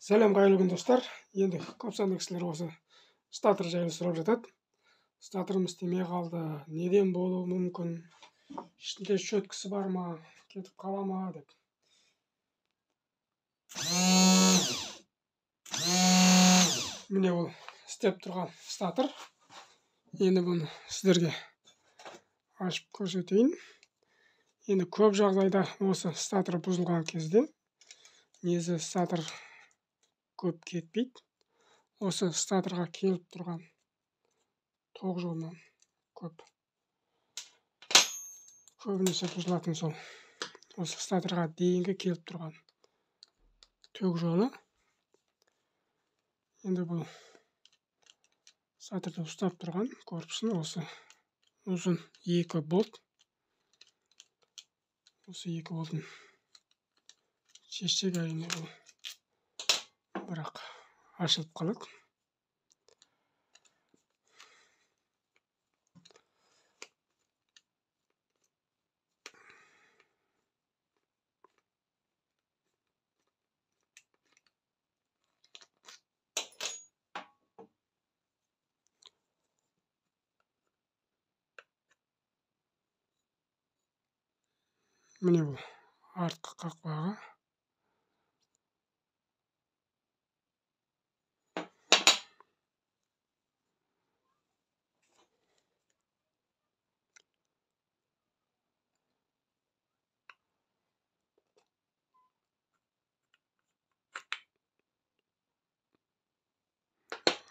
Сәлем қайырлы күн достар. Енді көп санды кісілер осы статор жайлы сұрап жатады. Статорым істемей қалды. Неден болуы мүмкін? Ішінде шөткісі бар ма? Кетіп қала ма деп. Міне бұл істеп тұрған статор. Енді бұны сіздерге ашып көрсетейін. Енді көп жағдайда осы статор бұзылған кезде негізі статор көп кетпейді. Осы статорға келіп тұрған тоқ жолынан көбінесе бұзылатын сол. Осы статорға дейінгі келіп тұрған тоқ жолы. Енді бұл статорды ұстап тұрған корпусын осы ұзын екі болт. Осы екі болтын шешсек әрине бұл бірақ ашылып қалады. Міне бұл артқы қақпағы.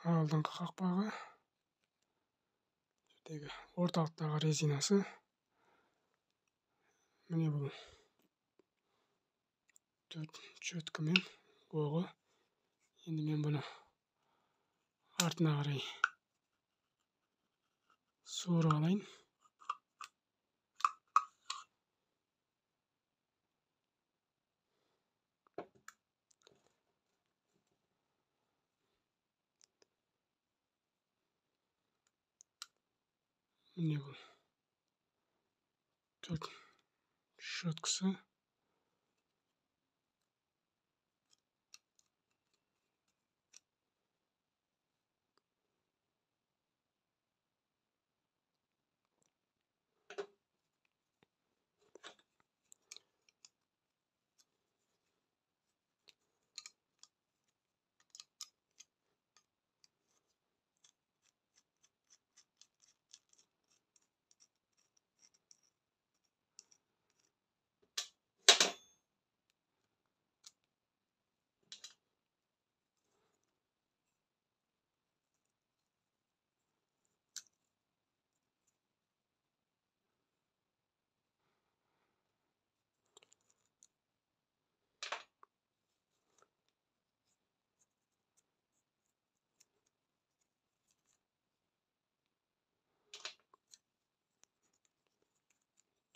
Алдыңғы қақпағы. Орталықтағы резинасы. Міне бұл шөткімен оғы. Енді мен бұны артына қарай суырып алайын. Міне бұл төрт шөткісі.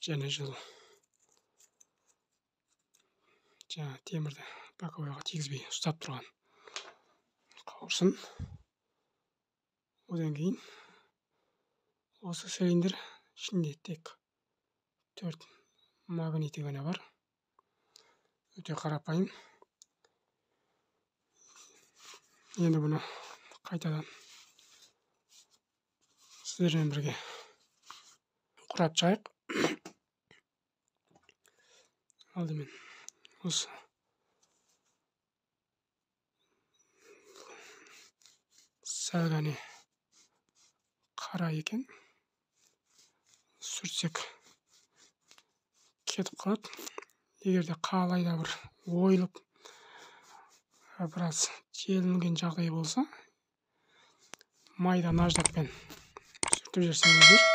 Және жыл темірді боковойға тигізбей ұстап тұрған қауырсын. Одан кейін осы цилиндр ішінде тек 4 магниті ғана бар. Өте қарапайым. Енді бұны қайтадан сіздермен бірге құрап жайық. Алдымен осы сәл ғана қара екен. Сүртсек кетіп қалады. Егерде қалай да бір ойылып біраз желінген жағдай болса, майда наждакпен сүртіп жіберсеңіздер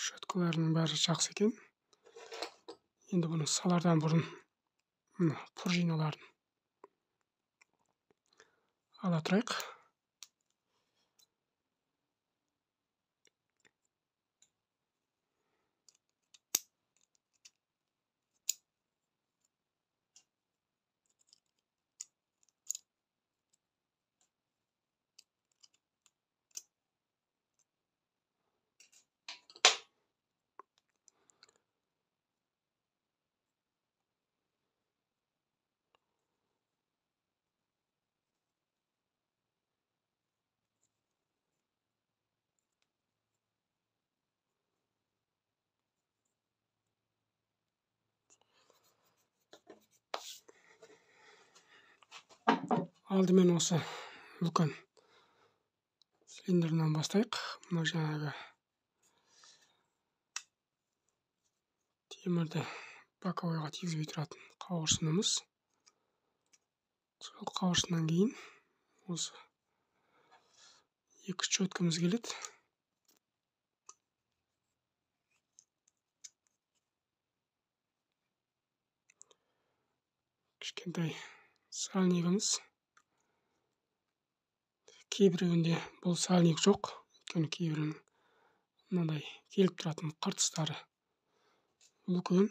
шөткілерінің бәрі жақсы екен. Енді бұны салардан бұрын пружиналарын ала тұрайық. Алдымен осы үлкен цилиндрынан бастайық. Мына жаңағы темірді боковойға тигізбей тұратын қауырсынымыз. Сол қауырсыннан кейін осы екі четкіміз келеді. Кішкентай сальнигіміз. Кейбіреуінде бұл сальник жоқ. Өйткені кейбірінің мынандай келіп тұратын қыртыстары үлкен.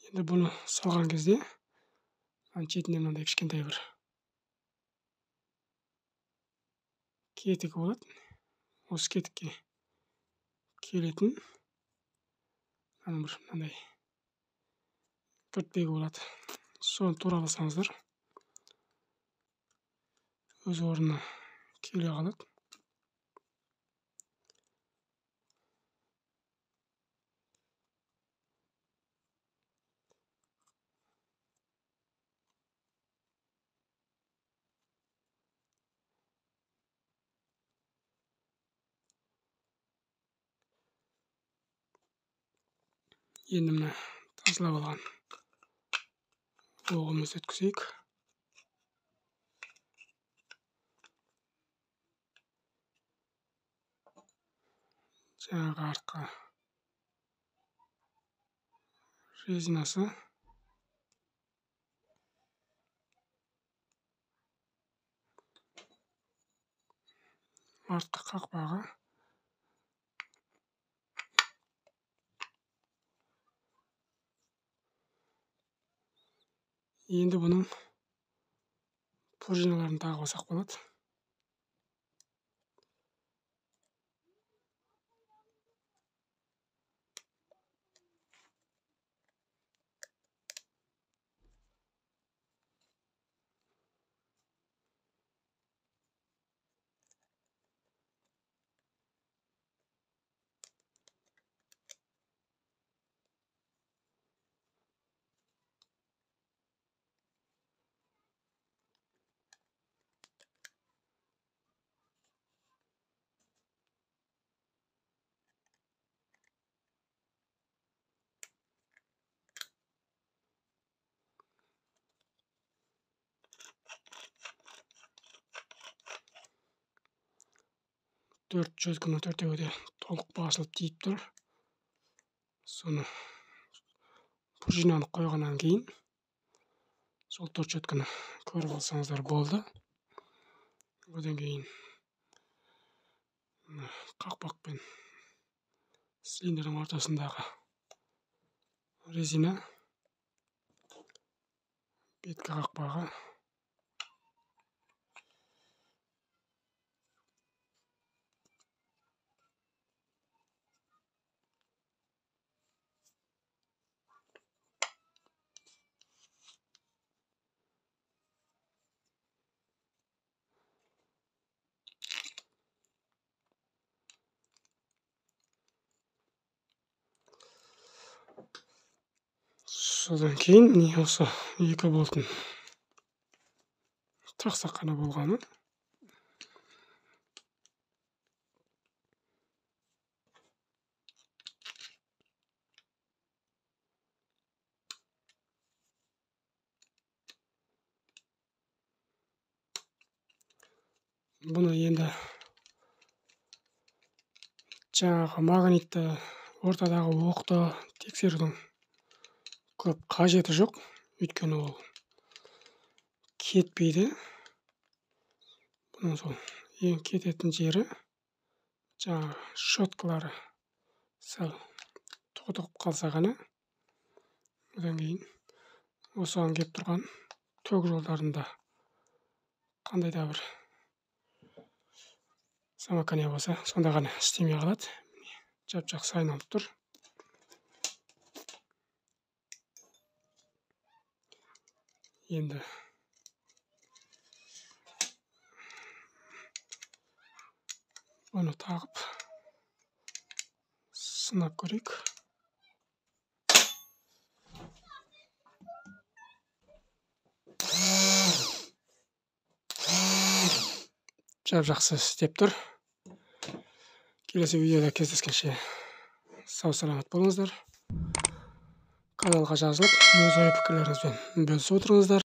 Енді бұны салған кезде шетінде мынандай кішкентай бір кетігі болады. Осы кетікке келетін бір мынандай кіртпегі болады. Соны тураласаңыздар өз орнына келе қалады. Енді мына тазалап алған оғымызды өткізейік. Жаңағы артқы резинасы. Артқы қақпағы. Енді бұның пружиналарын тағып алсақ болады. Төрт четкінің төртеуі де толық басылып тиіп тұр. Соны пружинаны қойғаннан кейін сол төрт четкіні көріп алсаңыздар болды. Одан кейін қақпақ пен цилиндрдің ортасындағы резина, беткі қақпағы. Содан кейін міне осы екі болтын тақсақ қана болғаны. Бұны енді жаңағы магнитті, ортадағы оқты тексерудің көп қажеті жоқ. Өйткені ол кетпейді. Бұның сол ең кететін жері жаңағы щеткалары сәл тоқтығып қалса ғана. Одан кейін осыған келіп тұрған ток жолдарында қандай да бір замакания болса сонда ғана істемей қалады. Жап-жақсы айналып тұр. Енді оны тағып сынап көрейік. Жақсы істеп тұр. Келесі видеода кездескенше сау саламат болыңыздар. Каналға жазылып, өз ой пікірлеріңізбен бөлісіп отырыңыздар.